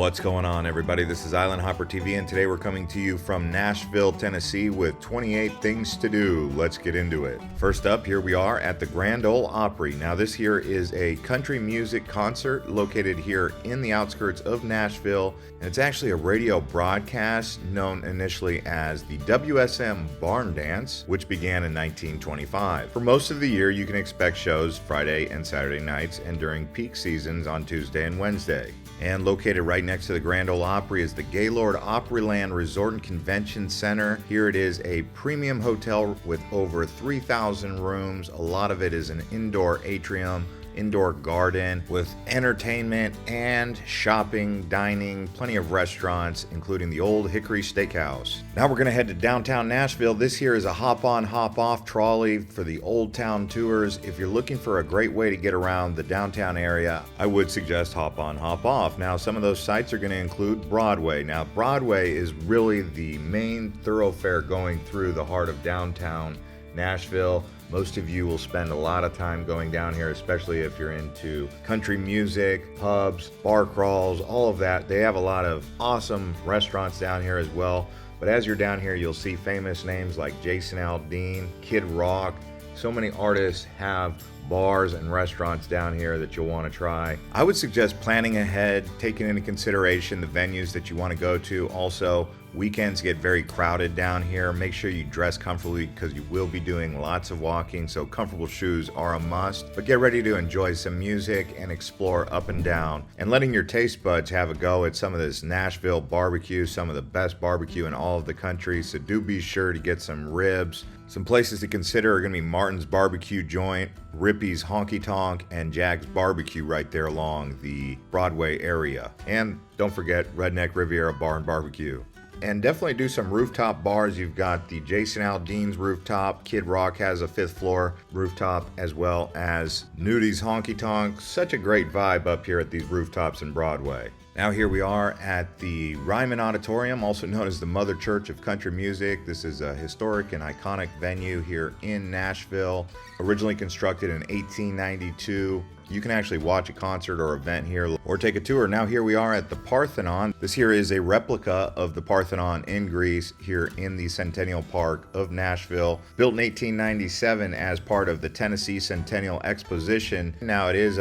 What's going on, everybody? This is Island Hopper TV, and today we're coming to you from Nashville, Tennessee with 28 things to do. Let's get into it. First up, here we are at the Grand Ole Opry. Now, this here is a country music concert located here in the outskirts of Nashville, and it's actually a radio broadcast known initially as the WSM Barn Dance, which began in 1925. For most of the year, you can expect shows Friday and Saturday nights, and during peak seasons on Tuesday and Wednesday. And located right next to the Grand Ole Opry is the Gaylord Opryland Resort and Convention Center. Here it is a premium hotel with over 3,000 rooms. A lot of it is an indoor atrium, indoor garden with entertainment and shopping, dining, plenty of restaurants, including the Old Hickory Steakhouse. Now we're going to head to downtown Nashville. This here is a hop-on, hop-off trolley for the Old Town tours. If you're looking for a great way to get around the downtown area, I would suggest hop-on, hop-off. Now, some of those sites are going to include Broadway. Now, Broadway is really the main thoroughfare going through the heart of downtown Nashville. Most of you will spend a lot of time going down here, especially if you're into country music, pubs, bar crawls, all of that. They have a lot of awesome restaurants down here as well. But as you're down here, you'll see famous names like Jason Aldean, Kid Rock. So many artists have bars and restaurants down here that you'll want to try. I would suggest planning ahead, taking into consideration the venues that you want to go to. Also, weekends get very crowded down here. Make sure you dress comfortably because you will be doing lots of walking, so comfortable shoes are a must. But get ready to enjoy some music and explore up and down, and letting your taste buds have a go at some of this Nashville barbecue, some of the best barbecue in all of the country. So do be sure to get some ribs. Some places to consider are going to be Martin's Barbecue Joint, Rippy's Honky Tonk, and Jack's Barbecue right there along the Broadway area. And don't forget Redneck Riviera Bar and Barbecue. And definitely do some rooftop bars. You've got the Jason Aldean's rooftop. Kid Rock has a 5th floor rooftop, as well as Nudie's Honky Tonk. Such a great vibe up here at these rooftops in Broadway. Now here we are at the Ryman Auditorium, also known as the Mother Church of Country Music. This is a historic and iconic venue here in Nashville. Originally constructed in 1892. You can actually watch a concert or event here or take a tour. Now here we are at the Parthenon. This here is a replica of the Parthenon in Greece here in the Bicentennial Park of Nashville. Built in 1897 as part of the Tennessee Centennial Exposition. Now it is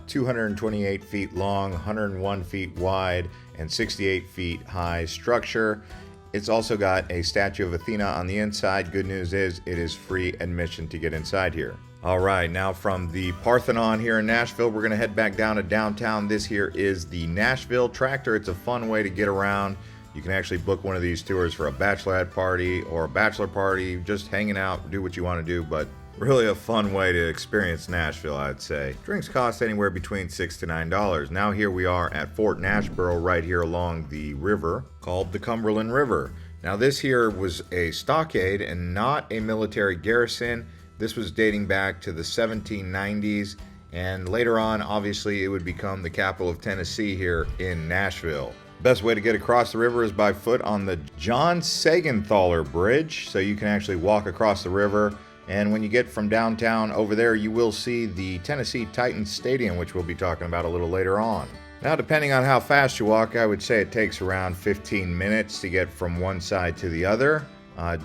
228 feet long, 101 feet wide, and 68 feet high structure. It's also got a statue of Athena on the inside. Good news is it is free admission to get inside here. All right, now from the Parthenon here in Nashville, we're going to head back down to downtown. This here is the Nashville Tractor. It's a fun way to get around. You can actually book one of these tours for a bachelorette party or a bachelor party, just hanging out, do what you want to do, but really a fun way to experience Nashville, I'd say. Drinks cost anywhere between $6 to $9. Now here we are at Fort Nashborough right here along the river called the Cumberland River. Now this here was a stockade and not a military garrison. This was dating back to the 1790s, and later on, obviously, it would become the capital of Tennessee here in Nashville. Best way to get across the river is by foot on the John Seigenthaler Bridge, so you can actually walk across the river. And when you get from downtown over there, you will see the Tennessee Titans Stadium, which we'll be talking about a little later on. Now, depending on how fast you walk, I would say it takes around 15 minutes to get from one side to the other.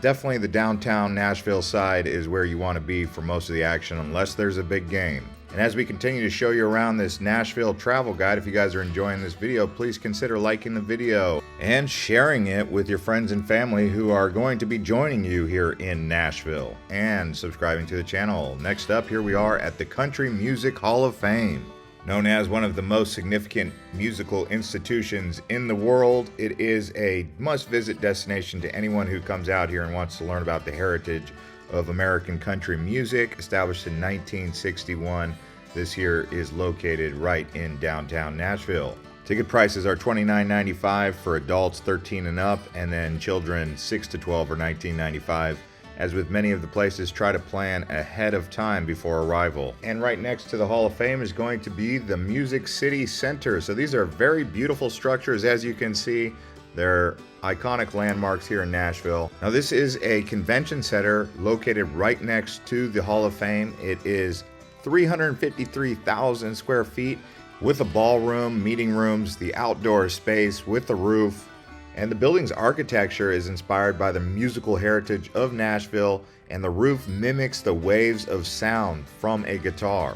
Definitely the downtown Nashville side is where you want to be for most of the action, unless there's a big game. And as we continue to show you around this Nashville travel guide, if you guys are enjoying this video, please consider liking the video and sharing it with your friends and family who are going to be joining you here in Nashville, and subscribing to the channel. Next up, here we are at the Country Music Hall of Fame. Known as one of the most significant musical institutions in the world, it is a must-visit destination to anyone who comes out here and wants to learn about the heritage of American country music. Established in 1961, this here is located right in downtown Nashville. Ticket prices are $29.95 for adults 13 and up, and then children 6 to 12 are $19.95. As with many of the places, try to plan ahead of time before arrival. And right next to the Hall of Fame is going to be the Music City Center. So these are very beautiful structures, as you can see. They're iconic landmarks here in Nashville. Now this is a convention center located right next to the Hall of Fame. It is 353,000 square feet. with a ballroom, meeting rooms, the outdoor space with a roof. And the building's architecture is inspired by the musical heritage of Nashville, and the roof mimics the waves of sound from a guitar,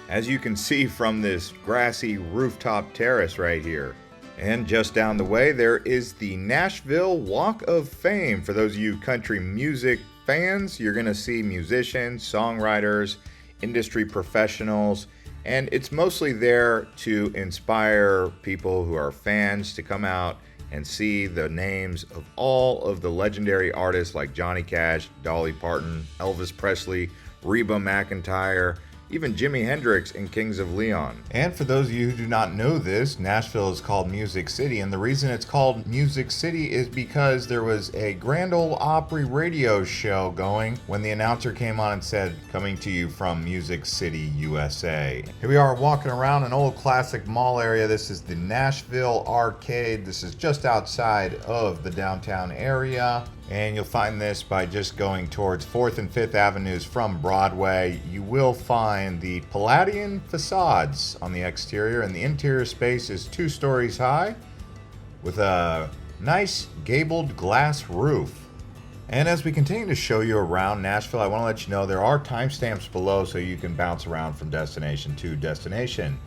as you can see from this grassy rooftop terrace right here. And just down the way, there is the Nashville Walk of Fame. For those of you country music fans, you're going to see musicians, songwriters, industry professionals, and it's mostly there to inspire people who are fans to come out and see the names of all of the legendary artists like Johnny Cash, Dolly Parton, Elvis Presley, Reba McEntire, even Jimi Hendrix and Kings of Leon. And for those of you who do not know this, Nashville is called Music City, and the reason it's called Music City is because there was a Grand Ole Opry radio show going when the announcer came on and said, "Coming to you from Music City, USA." Here we are walking around an old classic mall area. This is the Nashville Arcade. This is just outside of the downtown area. And you'll find this by just going towards 4th and 5th Avenues from Broadway. You will find the Palladian facades on the exterior, and the interior space is 2 stories high with a nice gabled glass roof. And as we continue to show you around Nashville, I want to let you know there are timestamps below so you can bounce around from destination to destination.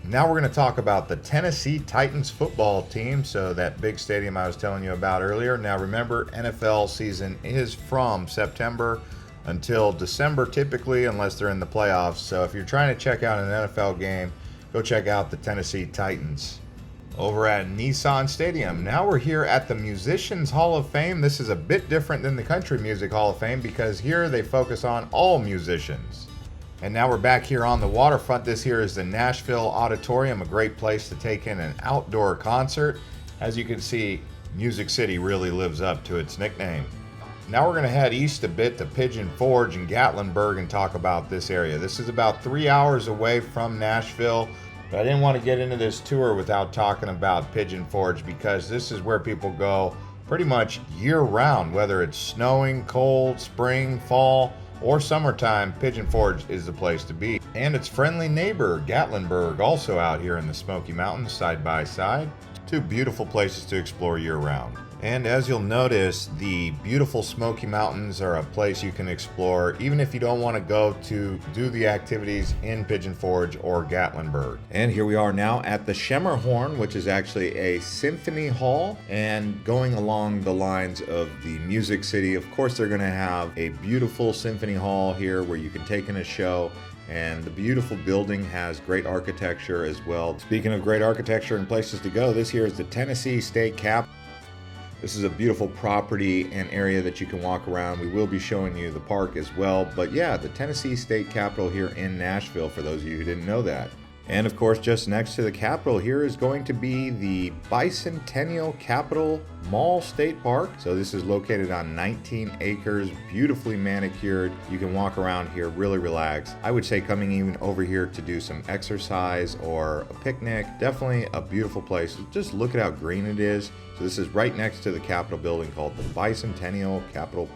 Now we're going to talk about the Tennessee Titans football team, so that big stadium I was telling you about earlier. Now remember, NFL season is from September until December typically, unless they're in the playoffs. So if you're trying to check out an NFL game, go check out the Tennessee Titans over at Nissan Stadium. Now we're here at the Musicians Hall of Fame. This is a bit different than the Country Music Hall of Fame because here they focus on all musicians. And now we're back here on the waterfront. This here is the Nashville Auditorium, a great place to take in an outdoor concert. As you can see, Music City really lives up to its nickname. Now we're going to head east a bit to Pigeon Forge and Gatlinburg and talk about this area. This is about 3 hours away from Nashville, but I didn't want to get into this tour without talking about Pigeon Forge because this is where people go pretty much year-round, whether it's snowing, cold, spring, fall, or summertime. Pigeon Forge is the place to be. And its friendly neighbor, Gatlinburg, also out here in the Smoky Mountains, side by side. 2 beautiful places to explore year-round. And as you'll notice, the beautiful Smoky Mountains are a place you can explore even if you don't want to go to do the activities in Pigeon Forge or Gatlinburg. And here we are now at the Schermerhorn, which is actually a symphony hall. And going along the lines of the Music City, of course they're going to have a beautiful symphony hall here where you can take in a show. And the beautiful building has great architecture as well. Speaking of great architecture and places to go, this here is the Tennessee State Capitol. This is a beautiful property and area that you can walk around. We will be showing you the park as well. But yeah, the Tennessee State Capitol here in Nashville, for those of you who didn't know that. And of course, just next to the Capitol here is going to be the Bicentennial Mall State Park. So this is located on 19 acres, beautifully manicured. You can walk around here, really relax. I would say coming even over here to do some exercise or a picnic. Definitely a beautiful place. Just look at how green it is. So this is right next to the Capitol building called the Bicentennial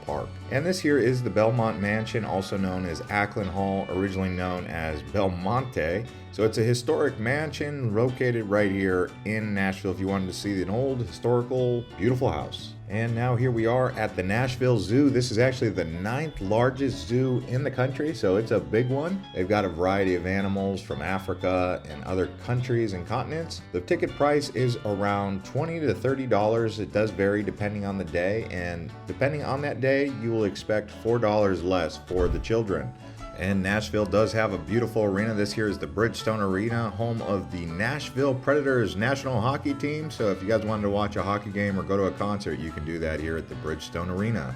Park. And this here is the Belmont Mansion, also known as Ackland Hall, originally known as Belmonte. So it's a historic mansion located right here in Nashville if you wanted to see an old, historical, beautiful house. And now here we are at the Nashville Zoo. This is actually the 9th largest zoo in the country, so it's a big one. They've got a variety of animals from Africa and other countries and continents. The ticket price is around $20 to $30. It does vary depending on the day, and depending on that day, you will expect $4 less for the children. And Nashville does have a beautiful arena. This here is the Bridgestone Arena, home of the Nashville Predators national hockey team. So if you guys wanted to watch a hockey game or go to a concert, you can do that here at the Bridgestone Arena.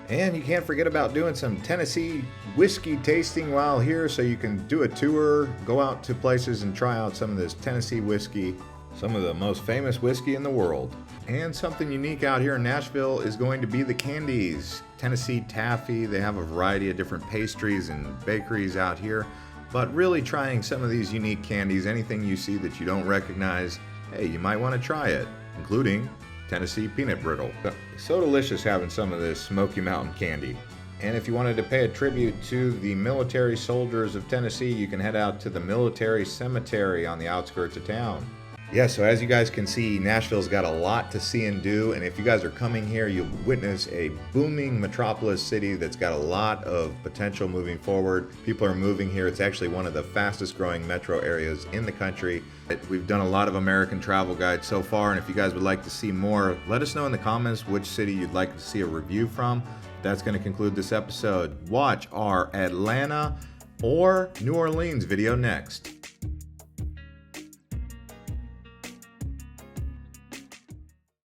And you can't forget about doing some Tennessee whiskey tasting while here, so you can do a tour, go out to places and try out some of this Tennessee whiskey, some of the most famous whiskey in the world. And something unique out here in Nashville is going to be the candies. Tennessee Taffy, they have a variety of different pastries and bakeries out here, but really trying some of these unique candies, anything you see that you don't recognize, hey, you might want to try it, including Tennessee Peanut Brittle. So delicious having some of this Smoky Mountain candy. And if you wanted to pay a tribute to the military soldiers of Tennessee, you can head out to the military cemetery on the outskirts of town. Yeah, so as you guys can see, Nashville's got a lot to see and do, and if you guys are coming here, you'll witness a booming metropolis city that's got a lot of potential moving forward. People are moving here. It's actually one of the fastest growing metro areas in the country. We've done a lot of American travel guides so far, and if you guys would like to see more, let us know in the comments which city you'd like to see a review from. That's going to conclude this episode. Watch our Atlanta or New Orleans video next.